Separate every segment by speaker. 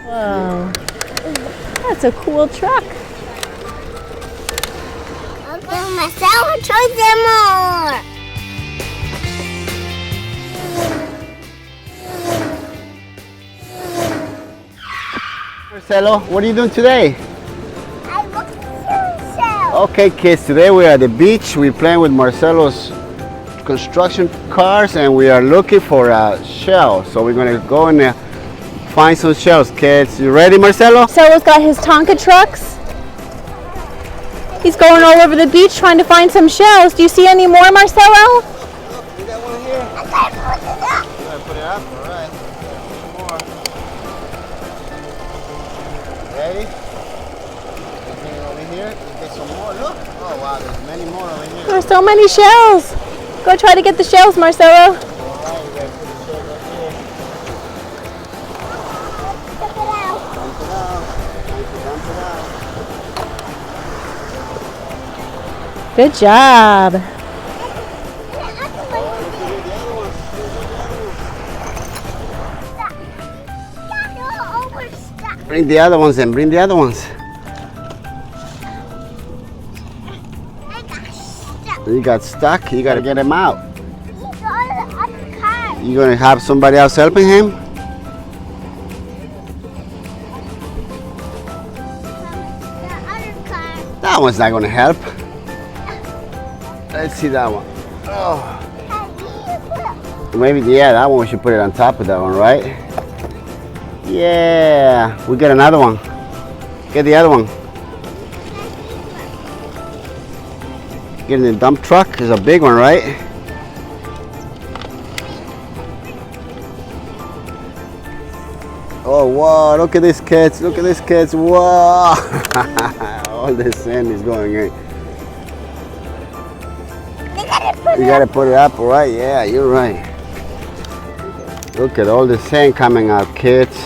Speaker 1: Wow. That's a cool truck.
Speaker 2: Marcelo, show them more.
Speaker 3: Marcelo, what are you doing today?
Speaker 2: I look seashells.
Speaker 3: Okay kids, today we're at the beach. We're playing with Marcelo's construction cars and we are looking for a shell. So we're gonna go and find some shells, kids. You ready, Marcelo?
Speaker 1: Marcelo's got his Tonka trucks. He's going all over the beach trying to find some shells. Do you see any more, Marcelo?
Speaker 3: We got one here.
Speaker 2: I gotta put it up.
Speaker 3: You gotta put it up, all right. More. Ready? Anything over here? Get some more. Look. Oh wow, there's many more over here.
Speaker 1: There's so many shells. Go try to get the shells, Marcelo.
Speaker 3: All right, we gotta put the shells up here.
Speaker 2: Check it out.
Speaker 3: Dump it out. Dump it out.
Speaker 1: Good job.
Speaker 3: Bring the other ones in. Bring the other ones. You got stuck. You gotta get him out. You gonna have somebody else helping him? That one's not gonna help. Let's see that one. Oh. Maybe, yeah, that one we should put it on top of that one, right? Yeah, we get another one. Get the other one. Get in the dump truck. There's a big one, right? Oh, wow, look at this, kids. Look at this, kids. Wow. All this sand is going in. You gotta put it up, right? Yeah, you're right. Look at all the sand coming out, kids.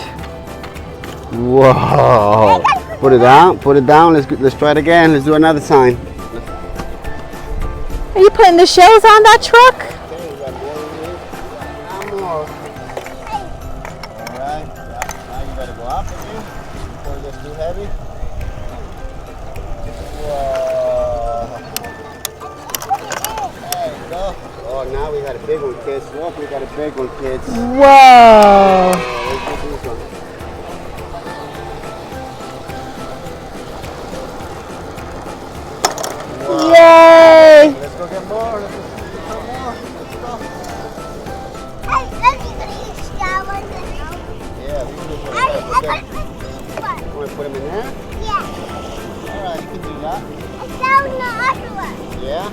Speaker 3: Whoa! Put it down. Put it down. Let's try it again. Let's do another sign.
Speaker 1: Are you putting the shells on that truck?
Speaker 3: All right. Now you gotta go up again before it gets too heavy. Whoa! There you go. Oh, now we got a big one, kids. Look, we got a big one, kids.
Speaker 1: Whoa!
Speaker 3: Let's do this one. Wow.
Speaker 1: Yay!
Speaker 3: Let's go get more. Let's go get some more. Let's go.
Speaker 2: Hey, let me use that one.
Speaker 3: Yeah, we can do it.
Speaker 2: I put this one.
Speaker 3: You want to put them in there?
Speaker 2: Yeah.
Speaker 3: All right, you can do that.
Speaker 2: I found the other one.
Speaker 3: Yeah?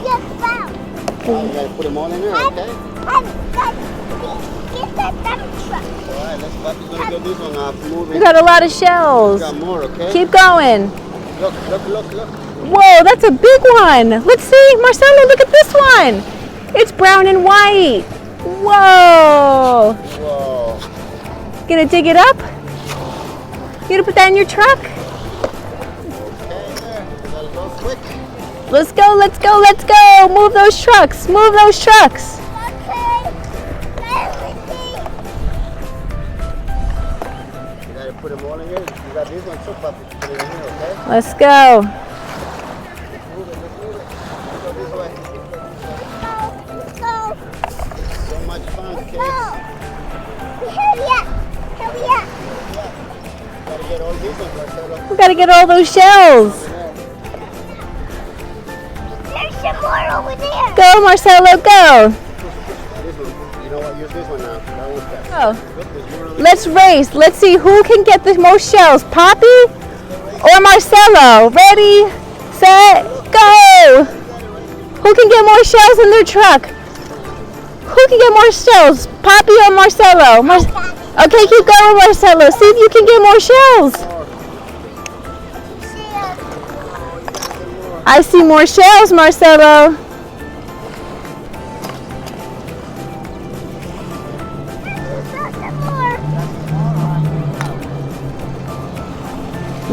Speaker 2: Just found.
Speaker 3: You got to put them all in there, okay?
Speaker 2: Get that dump truck.
Speaker 3: All right, let's Papi's going to get this one off. Move
Speaker 1: We
Speaker 3: it.
Speaker 1: got a lot of shells.
Speaker 3: We got more, okay?
Speaker 1: Keep going.
Speaker 3: Look, look, look, look.
Speaker 1: Whoa, that's a big one. Let's see, Marcelo, look at this one. It's brown and white. Whoa.
Speaker 3: Whoa.
Speaker 1: Gonna dig it up? You gonna put that in your truck?
Speaker 3: Okay, there. You got to go quick.
Speaker 1: Let's go, let's go, let's go. Move those trucks, move those trucks.
Speaker 2: Okay. Everything.
Speaker 3: You got to put them all in here. You got this one too, Papi. Put it in here, okay?
Speaker 1: Let's go.
Speaker 3: Let's move it, let's move it. Let's go this way.
Speaker 2: Let's go.
Speaker 3: So much fun, kids.
Speaker 2: Go. Hurry up. Hurry up.
Speaker 3: Gotta get all these ones, Marcelo.
Speaker 1: We gotta get all those shells.
Speaker 2: There's some more over there.
Speaker 1: Go, Marcelo, go.
Speaker 3: This one. You know what? Use this one now. That one's better.
Speaker 1: Oh.
Speaker 3: Look, there's more over there.
Speaker 1: Let's race. Let's see who can get the most shells, Papi or Marcelo. Ready, set, go. Who can get more shells in their truck? Who can get more shells, Papi or Marcelo? Okay, keep going, Marcelo. See if you can get more shells. I see more shells, Marcelo.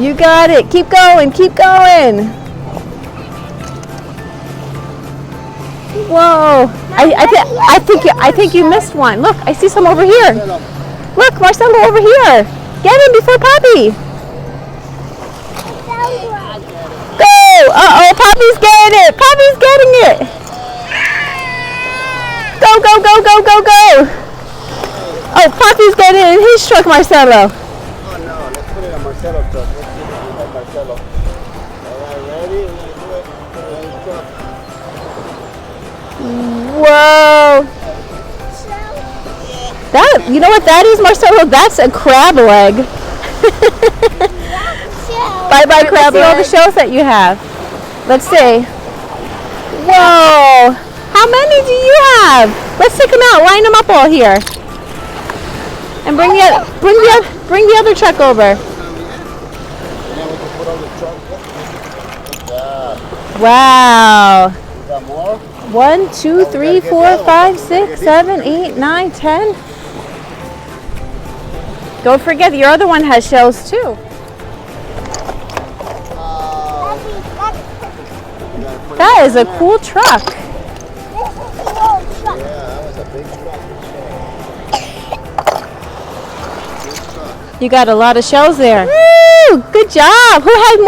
Speaker 1: You got it. Keep going. Keep going. Whoa. I think you missed one. Look, I see some over here. Look, Marcelo over here. Get him before Poppy. Go! Uh-oh, Poppy's getting it. Poppy's getting it. Go, go, go, go, go, go. Oh, Poppy's getting it in his truck, Marcelo.
Speaker 3: Oh no, let's put it on Marcelo's truck. Let's see if we have Marcelo. Alright, ready? We're gonna do it. Put it on the truck.
Speaker 1: Whoa. That, you know what that is, Marcelo? That's a crab leg. Bye-bye, crab. Look at all the shells that you have. Let's see. Whoa. How many do you have? Let's take them out. Line them up all here. And bring the other truck over. Wow.
Speaker 3: Got more?
Speaker 1: 1, 2, 3, 4, 5, 6, 7, 8, 9, 10. Don't forget your other one has shells too. That is a cool truck.
Speaker 3: Yeah, that was a big truck.
Speaker 1: You got a lot of shells there. Woo! Good job. Who had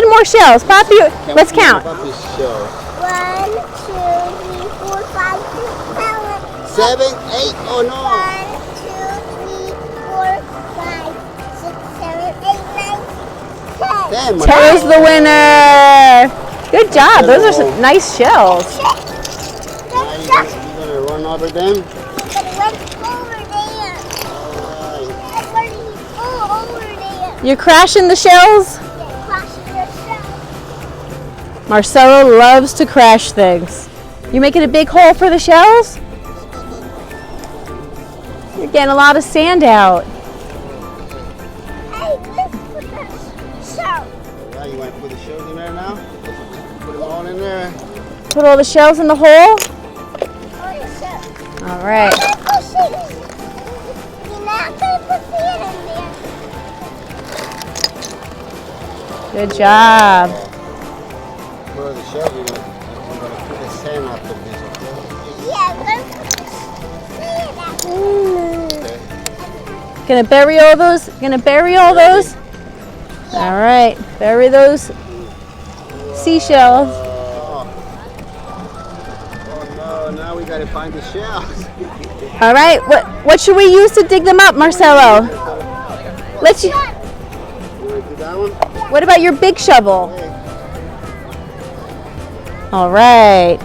Speaker 1: more shells? Poppy, let's count.
Speaker 2: 1, 2, 3, 4, 5, 6,
Speaker 3: 7, 8, oh no.
Speaker 2: 1, 2, 3, 4, 5, 6, 7, 8, 9, 10.
Speaker 3: 10.
Speaker 1: Taylor's the winner. Good job. Those are some nice shells.
Speaker 3: You're gonna run over them?
Speaker 1: You're crashing the shells? Marcelo loves to crash things. You making a big hole for the shells? You're getting a lot of sand out.
Speaker 3: Yeah, you want to put the shells in there now? Put them all in there.
Speaker 1: Put all the shells in the hole? All right. Good job.
Speaker 3: Put the shells in there. I'm going to put the sand after this, okay?
Speaker 1: Gonna bury all those? Gonna bury all those? All right. Bury those seashells.
Speaker 3: Oh no, now we got to find the shells.
Speaker 1: All right. What should we use to dig them up, Marcelo? Let's.
Speaker 3: You want to do that one?
Speaker 1: What about your big shovel? All right.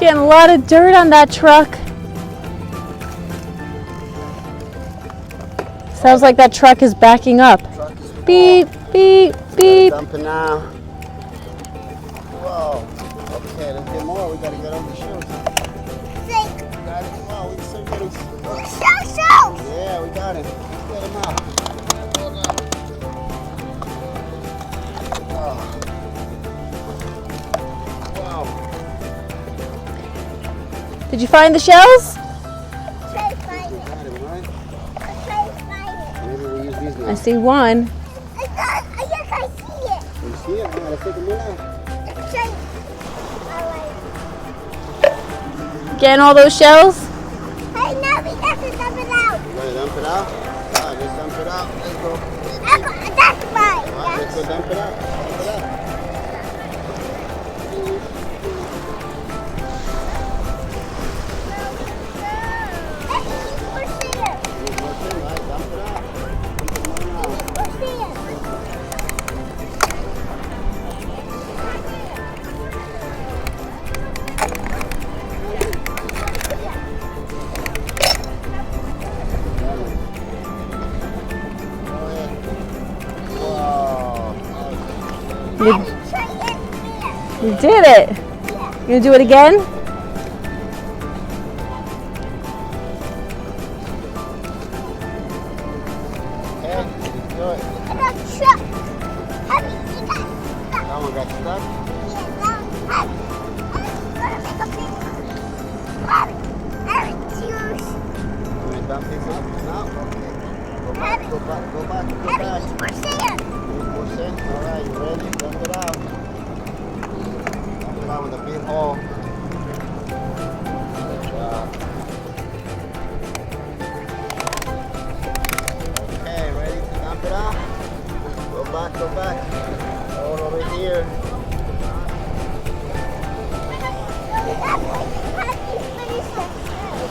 Speaker 1: Getting a lot of dirt on that truck. Sounds like that truck is backing up. Beep, beep, beep.
Speaker 3: Dumping now. Whoa. Okay, let's get more. We gotta get all the shells. Got it. Wow, we still getting. Yeah, we got it. Let's get them out. Wow.
Speaker 1: Did you find the shells?
Speaker 3: Maybe we use these now.
Speaker 1: I see one.
Speaker 2: Yes, I see it.
Speaker 3: You see it? Let's take them out.
Speaker 1: Getting all those shells?
Speaker 2: Hey, now we got to dump it out.
Speaker 3: You want to dump it out? Alright, let's dump it out. Let's go.
Speaker 2: That's mine.
Speaker 3: Alright, let's go dump it out. Dump it out.
Speaker 1: You did it. You gonna do it again?
Speaker 3: Okay, do it. one got stuck. You want to dump this up now? Okay. Go back, go back, go back, go back. Need more sand? Alright, you ready? Dump it out. Dump it out with a big hole. Good job. Okay, ready to dump it out? Go back, go back. All over here.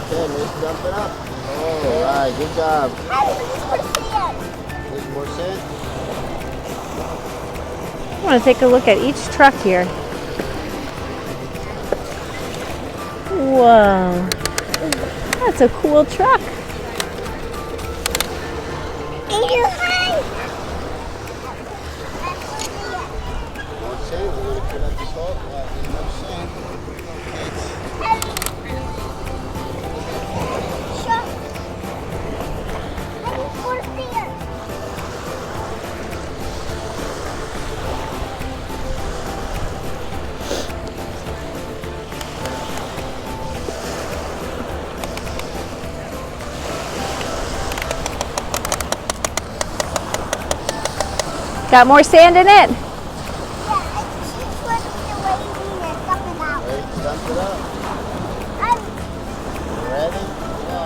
Speaker 3: Okay, let's dump it up. Alright, good job. There's more sand.
Speaker 1: I want to take a look at each truck here. Whoa. That's a cool truck.
Speaker 3: More sand. We're going to fill up this hole. There's more sand.
Speaker 1: Got more sand in it?
Speaker 3: Ready to dump it up? Ready? Go.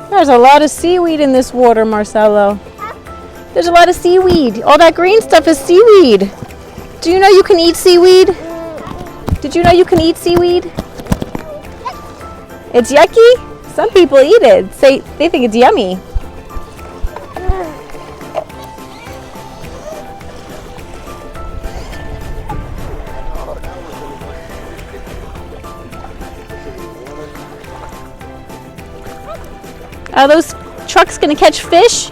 Speaker 1: There's a lot of seaweed in this water, Marcelo. There's a lot of seaweed. All that green stuff is seaweed. Do you know you can eat seaweed? Did you know you can eat seaweed? It's yucky? Some people eat it. They think it's yummy. Are those trucks gonna catch fish?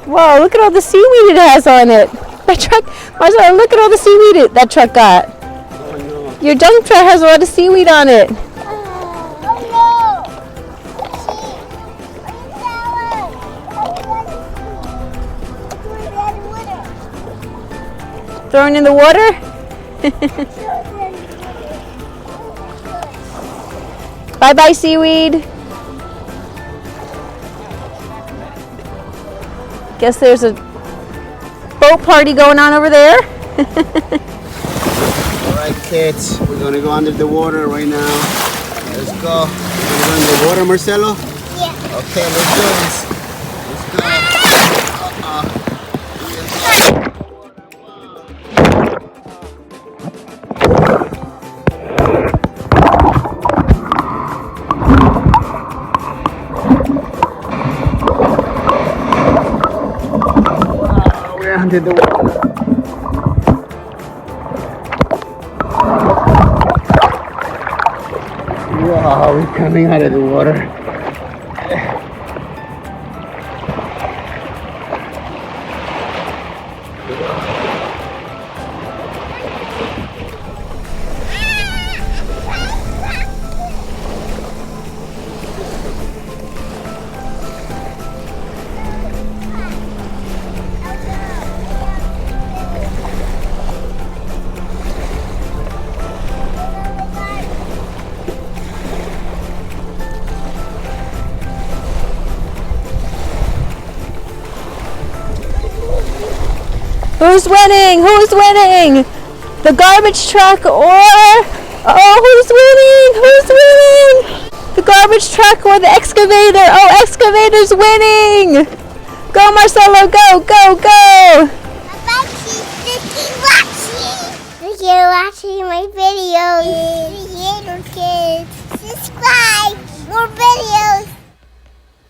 Speaker 1: Whoa, look at all the seaweed it has on it. That truck, Marcelo, look at all the seaweed that truck got. Your dump truck has a lot of seaweed on it. Thrown in the water? Bye-bye, seaweed. Guess there's a boat party going on over there.
Speaker 3: Alright, kids, we're gonna go under the water right now. Let's go. We're gonna go in the water, Marcelo?
Speaker 2: Yeah.
Speaker 3: Okay, let's do this. Let's go. We're under the water. Wow, we're coming out of the water.
Speaker 1: Who's winning? Who's winning? The garbage truck or... Oh, who's winning? Who's winning? The garbage truck or the excavator? Oh, excavator's winning! Go, Marcelo, go, go, go!
Speaker 2: Thank you for watching my videos. Kids, subscribe. More videos.